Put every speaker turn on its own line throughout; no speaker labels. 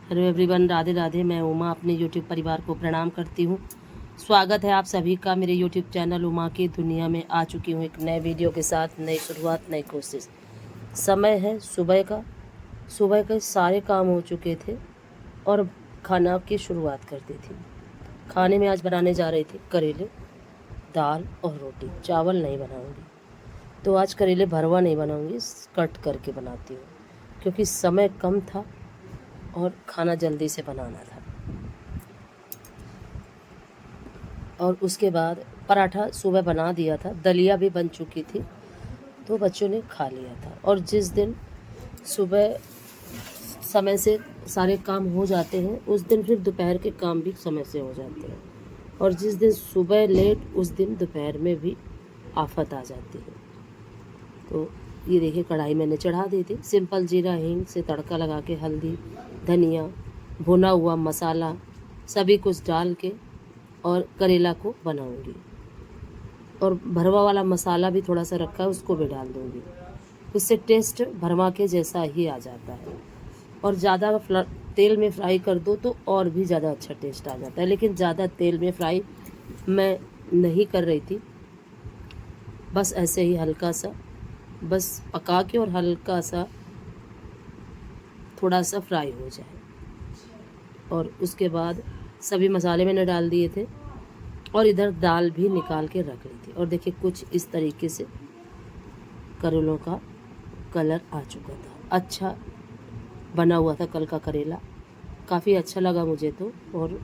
Hello everyone, Radhe Radhe. मैं उमा अपने YouTube परिवार को प्रणाम करती हूँ। स्वागत है आप सभी का मेरे यूट्यूब चैनल उमा की दुनिया में। आ चुकी हूँ एक नए वीडियो के साथ, नई शुरुआत, नई कोशिश। समय है सुबह का। सुबह के सारे काम हो चुके थे और खाना की शुरुआत कर दी थी। खाने में आज बनाने जा रही थी करेले, दाल और रोटी। चावल नहीं बनाऊँगी, तो आज करेले भरवा नहीं बनाऊँगी, कट करके बनाती हूँ क्योंकि समय कम था और खाना जल्दी से बनाना था। और उसके बाद पराठा सुबह बना दिया था, दलिया भी बन चुकी थी, तो बच्चों ने खा लिया था। और जिस दिन सुबह समय से सारे काम हो जाते हैं, उस दिन फिर दोपहर के काम भी समय से हो जाते हैं। और जिस दिन सुबह लेट, उस दिन दोपहर में भी आफत आ जाती है। तो ये देखिए, कढ़ाई मैंने चढ़ा दी थी। सिंपल जीरा हींग से तड़का लगा के हल्दी, धनिया, भुना हुआ मसाला सभी कुछ डाल के और करेला को बनाऊंगी। और भरवा वाला मसाला भी थोड़ा सा रखा है, उसको भी डाल दूंगी। उससे टेस्ट भरवा के जैसा ही आ जाता है। और ज़्यादा तेल में फ्राई कर दो तो और भी ज़्यादा अच्छा टेस्ट आ जाता है, लेकिन ज़्यादा तेल में फ्राई मैं नहीं कर रही थी। बस ऐसे ही हल्का सा बस पका के और हल्का सा थोड़ा सा फ्राई हो जाए। और उसके बाद सभी मसाले मैंने डाल दिए थे और इधर दाल भी निकाल के रख ली थी। और देखिए, कुछ इस तरीके से करेलों का कलर आ चुका था। अच्छा बना हुआ था कल का करेला, काफ़ी अच्छा लगा मुझे तो। और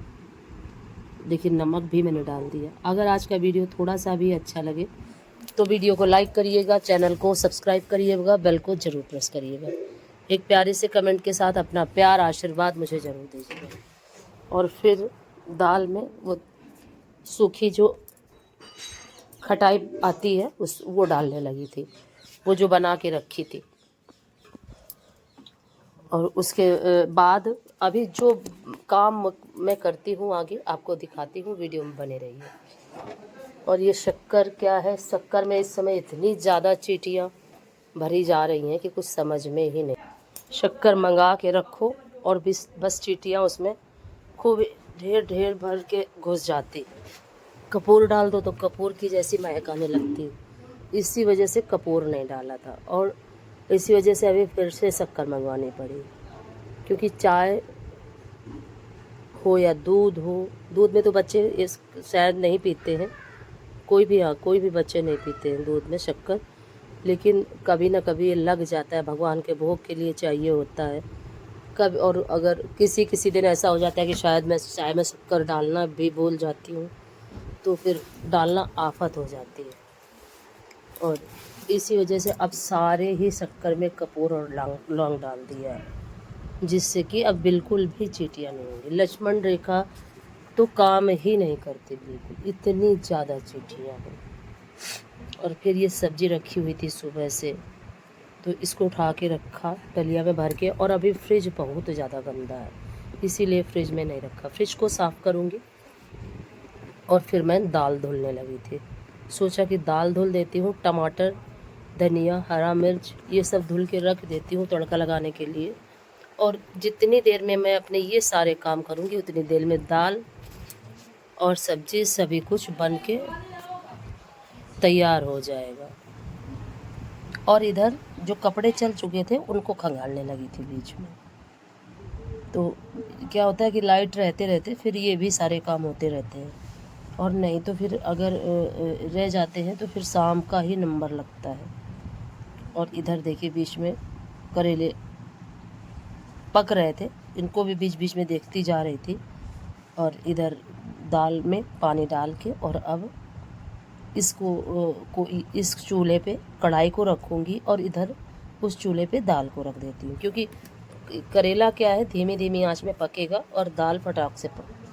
देखिए, नमक भी मैंने डाल दिया। अगर आज का वीडियो थोड़ा सा भी अच्छा लगे तो वीडियो को लाइक करिएगा, चैनल को सब्सक्राइब करिएगा, बेल को ज़रूर प्रेस करिएगा। एक प्यारे से कमेंट के साथ अपना प्यार आशीर्वाद मुझे ज़रूर दीजिएगा। और फिर दाल में वो सूखी जो खटाई आती है वो डालने लगी थी, वो जो बना के रखी थी। और उसके बाद अभी जो काम मैं करती हूँ आगे आपको दिखाती हूँ, वीडियो में बने रहिए। और ये शक्कर क्या है, शक्कर में इस समय इतनी ज़्यादा चींटियाँ भरी जा रही हैं कि कुछ समझ में ही नहीं। शक्कर मंगा के रखो और बस चींटियाँ उसमें खूब ढेर ढेर भर के घुस जाती। कपूर डाल दो तो कपूर की जैसी महक आने लगती। इसी वजह से कपूर नहीं डाला था और इसी वजह से अभी फिर से शक्कर मंगवानी पड़ी। क्योंकि चाय हो या दूध हो, दूध में तो बच्चे इस शायद नहीं पीते हैं, कोई भी बच्चे नहीं पीते हैं दूध में शक्कर, लेकिन कभी ना कभी ये लग जाता है। भगवान के भोग के लिए चाहिए होता है कभी। और अगर किसी दिन ऐसा हो जाता है कि शायद मैं चाय में शक्कर डालना भी भूल जाती हूँ, तो फिर डालना आफत हो जाती है। और इसी वजह से अब सारे ही शक्कर में कपूर और लौंग डाल दिया है, जिससे कि अब बिल्कुल भी चींटियाँ नहीं होंगी। लक्ष्मण रेखा तो काम ही नहीं करती बिल्कुल, इतनी ज़्यादा चींटियाँ हैं। और फिर ये सब्ज़ी रखी हुई थी सुबह से, तो इसको उठा के रखा डलिया में भर के। और अभी फ्रिज बहुत ज़्यादा गंदा है, इसीलिए फ्रिज में नहीं रखा। फ्रिज को साफ़ करूँगी। और फिर मैं दाल धुलने लगी थी। सोचा कि दाल धुल देती हूँ, टमाटर, धनिया, हरा मिर्च ये सब धुल के रख देती हूँ तड़का लगाने के लिए। और जितनी देर में मैं अपने ये सारे काम करूँगी, उतनी देर में दाल और सब्ज़ी सभी कुछ बन के तैयार हो जाएगा। और इधर जो कपड़े चल चुके थे उनको खंगालने लगी थी बीच में। तो क्या होता है कि लाइट रहते रहते फिर ये भी सारे काम होते रहते हैं, और नहीं तो फिर अगर रह जाते हैं तो फिर शाम का ही नंबर लगता है। और इधर देखिए, बीच में करेले पक रहे थे, इनको भी बीच बीच में देखती जा रही थी। और इधर दाल में पानी डाल के, और अब इस चूल्हे पे कढ़ाई को रखूँगी और इधर उस चूल्हे पे दाल को रख देती हूँ। क्योंकि करेला क्या है, धीमी धीमी आंच में पकेगा और दाल फटाक से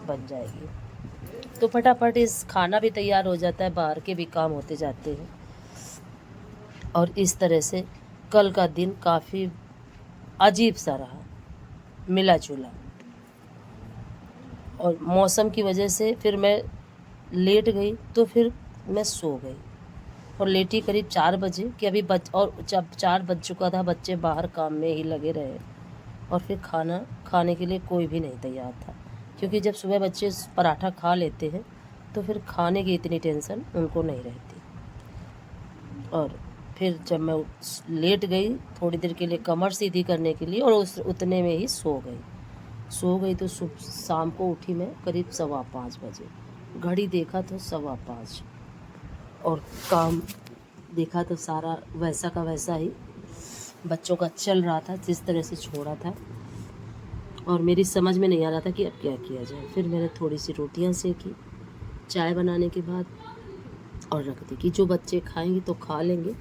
बन जाएगी। तो फटाफट इस खाना भी तैयार हो जाता है, बाहर के भी काम होते जाते हैं। और इस तरह से कल का दिन काफ़ी अजीब सा रहा, मिला जुला। और मौसम की वजह से फिर मैं लेट गई, तो फिर मैं सो गई। और लेटी करीब 4 बजे कि अभी और जब 4 बज चुका था, बच्चे बाहर काम में ही लगे रहे। और फिर खाना खाने के लिए कोई भी नहीं तैयार था, क्योंकि जब सुबह बच्चे पराठा खा लेते हैं तो फिर खाने की इतनी टेंशन उनको नहीं रहती। और फिर जब मैं लेट गई थोड़ी देर के लिए कमर सीधी करने के लिए, और उतने में ही सो गई तो शाम को उठी मैं करीब 5:15 बजे। घड़ी देखा तो 5:15, और काम देखा तो सारा वैसा का वैसा ही बच्चों का चल रहा था जिस तरह से छोड़ा था, और मेरी समझ में नहीं आ रहा था कि अब क्या किया जाए। फिर मैंने थोड़ी सी रोटियां सेकी चाय बनाने के बाद और रख दी कि जो बच्चे खाएंगे तो खा लेंगे,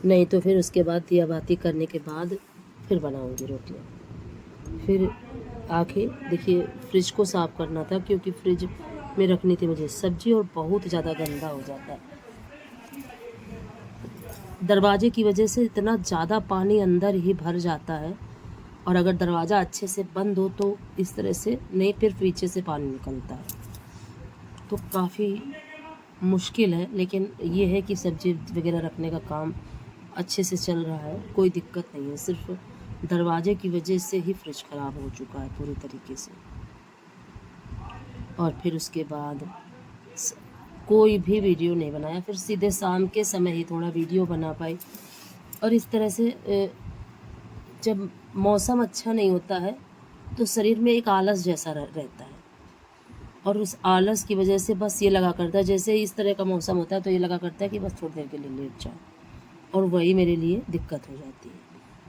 नहीं तो फिर उसके बाद दिया बाती करने के बाद फिर बनाऊंगी रोटियां। फिर आके देखिए फ्रिज को साफ़ करना था, क्योंकि फ्रिज में रखनी थी मुझे सब्जी, और बहुत ज़्यादा गंदा हो जाता है। दरवाजे की वजह से इतना ज़्यादा पानी अंदर ही भर जाता है, और अगर दरवाज़ा अच्छे से बंद हो तो इस तरह से नहीं, फिर पीछे से पानी निकलता है, तो काफ़ी मुश्किल है। लेकिन ये है कि सब्जी वगैरह रखने का काम अच्छे से चल रहा है, कोई दिक्कत नहीं है। सिर्फ दरवाजे की वजह से ही फ्रिज ख़राब हो चुका है पूरी तरीके से। और फिर उसके बाद कोई भी वीडियो नहीं बनाया, फिर सीधे शाम के समय ही थोड़ा वीडियो बना पाई। और इस तरह से जब मौसम अच्छा नहीं होता है तो शरीर में एक आलस जैसा रहता है, और उस आलस की वजह से बस ये लगा करता है, जैसे इस तरह का मौसम होता है तो ये लगा करता है कि बस थोड़ी देर के लिए लेट जाओ, और वही मेरे लिए दिक्कत हो जाती है,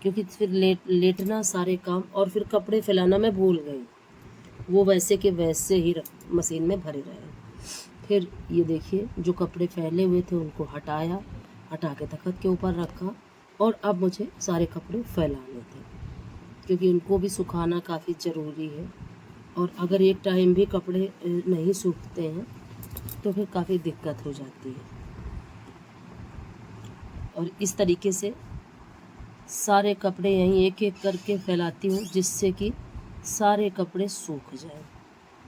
क्योंकि फिर लेटना सारे काम, और फिर कपड़े फैलाना मैं भूल गई, वो वैसे के वैसे ही मशीन में भरे रहे। फिर ये देखिए जो कपड़े फैले हुए थे उनको हटा के तख्त के ऊपर रखा, और अब मुझे सारे कपड़े फैलाने थे, क्योंकि उनको भी सुखाना काफ़ी ज़रूरी है, और अगर एक टाइम भी कपड़े नहीं सूखते हैं तो फिर काफ़ी दिक्कत हो जाती है। और इस तरीके से सारे कपड़े यहीं एक एक करके फैलाती हूँ, जिससे कि सारे कपड़े सूख जाएं।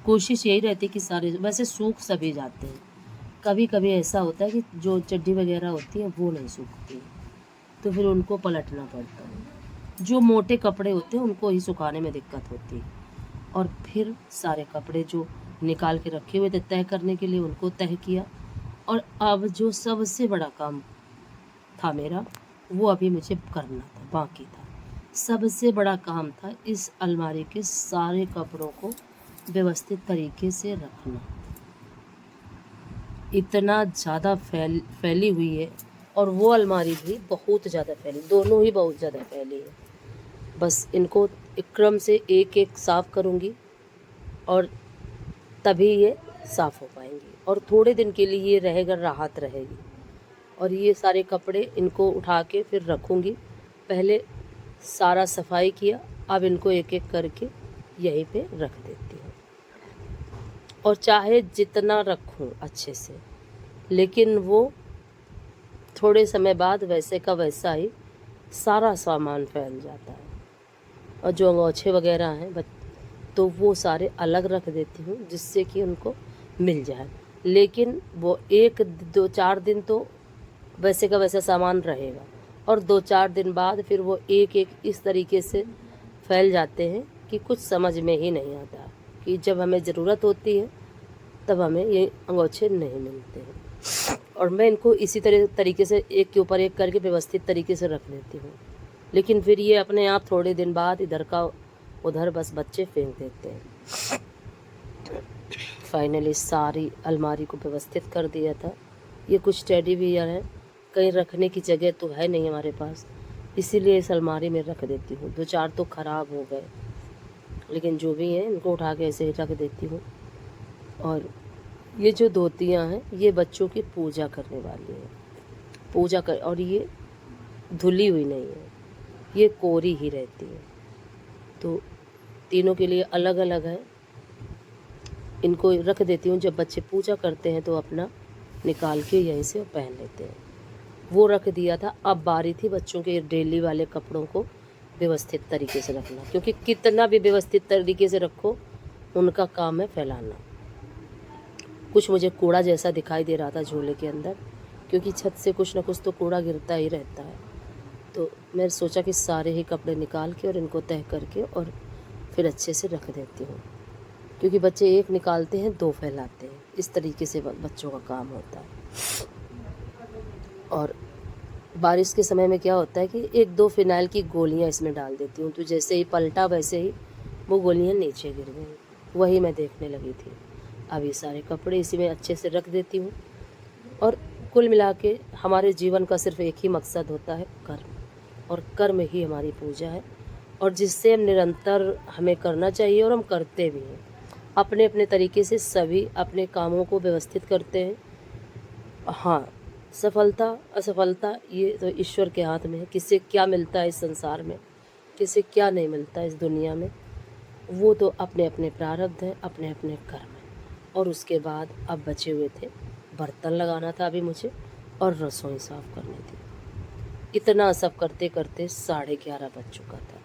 कोशिश यही रहती है कि सारे, वैसे सूख सभी जाते हैं, कभी कभी ऐसा होता है कि जो चड्डी वगैरह होती है वो नहीं सूखती, तो फिर उनको पलटना पड़ता है। जो मोटे कपड़े होते हैं उनको ही सुखाने में दिक्कत होती है। और फिर सारे कपड़े जो निकाल के रखे हुए थे तह करने के लिए, उनको तह किया। और अब जो सबसे बड़ा काम था मेरा, वो अभी मुझे करना था, बाकी था। सबसे बड़ा काम था इस अलमारी के सारे कपड़ों को व्यवस्थित तरीके से रखना। इतना ज़्यादा फैली हुई है, और वो अलमारी भी बहुत ज़्यादा फैली, दोनों ही बहुत ज़्यादा फैली है। बस इनको एक क्रम से एक एक साफ़ करूँगी, और तभी ये साफ़ हो पाएंगी, और थोड़े दिन के लिए ये रहेगा, राहत रहेगी। और ये सारे कपड़े इनको उठा के फिर रखूँगी। पहले सारा सफाई किया, अब इनको एक एक करके यहीं पे रख देती हूँ। और चाहे जितना रखूँ अच्छे से, लेकिन वो थोड़े समय बाद वैसे का वैसा ही सारा सामान फैल जाता है। और जो अंगोछे वगैरह हैं तो वो सारे अलग रख देती हूँ, जिससे कि उनको मिल जाए। लेकिन वो 1-2-4 दिन तो वैसे का वैसा सामान रहेगा, और 2-4 दिन बाद फिर वो एक एक इस तरीके से फैल जाते हैं कि कुछ समझ में ही नहीं आता, कि जब हमें ज़रूरत होती है तब हमें ये अंगोछे नहीं मिलते हैं। और मैं इनको इसी तरीके से एक के ऊपर एक करके व्यवस्थित तरीके से रख लेती हूँ, लेकिन फिर ये अपने आप थोड़े दिन बाद इधर का उधर बस बच्चे फेंक देते हैं। फाइनली सारी अलमारी को व्यवस्थित कर दिया था। ये कुछ टेडी बियर है, कहीं रखने की जगह तो है नहीं हमारे पास, इसीलिए इस अलमारी में रख देती हूँ। 2-4 तो ख़राब हो गए, लेकिन जो भी हैं इनको उठा के ऐसे ही रख देती हूँ। और ये जो धोतियाँ हैं ये बच्चों की पूजा करने वाली हैं, और ये धुली हुई नहीं है, ये कोरी ही रहती है, तो तीनों के लिए अलग अलग है। इनको रख देती हूँ, जब बच्चे पूजा करते हैं तो अपना निकाल के यहीं से पहन लेते हैं। वो रख दिया था। अब बारी थी बच्चों के डेली वाले कपड़ों को व्यवस्थित तरीके से रखना, क्योंकि कितना भी व्यवस्थित तरीके से रखो उनका काम है फैलाना। कुछ मुझे कूड़ा जैसा दिखाई दे रहा था झोले के अंदर, क्योंकि छत से कुछ ना कुछ तो कूड़ा गिरता ही रहता है। तो मैंने सोचा कि सारे ही कपड़े निकाल के और इनको तह करके और फिर अच्छे से रख देती हूँ, क्योंकि बच्चे एक निकालते हैं 2 फैलाते हैं। इस तरीके से बच्चों का काम होता है। और बारिश के समय में क्या होता है कि 1-2 फिनाइल की गोलियां इसमें डाल देती हूँ, तो जैसे ही पलटा वैसे ही वो गोलियां नीचे गिर गई। वही मैं देखने लगी थी। अब ये सारे कपड़े इसी में अच्छे से रख देती हूँ। और कुल मिला के हमारे जीवन का सिर्फ एक ही मकसद होता है, कर्म, और कर्म ही हमारी पूजा है, और जिससे हम निरंतर हमें करना चाहिए, और हम करते भी हैं। अपने अपने तरीके से सभी अपने कामों को व्यवस्थित करते हैं। हाँ, सफलता असफलता ये तो ईश्वर के हाथ में है। किसे क्या मिलता है इस संसार में, किसे क्या नहीं मिलता इस दुनिया में, वो तो अपने अपने प्रारब्ध हैं, अपने अपने कर्म हैं। और उसके बाद अब बचे हुए थे, बर्तन लगाना था अभी मुझे, और रसोई साफ़ करनी थी। इतना सब करते करते 11:30 बज चुका था।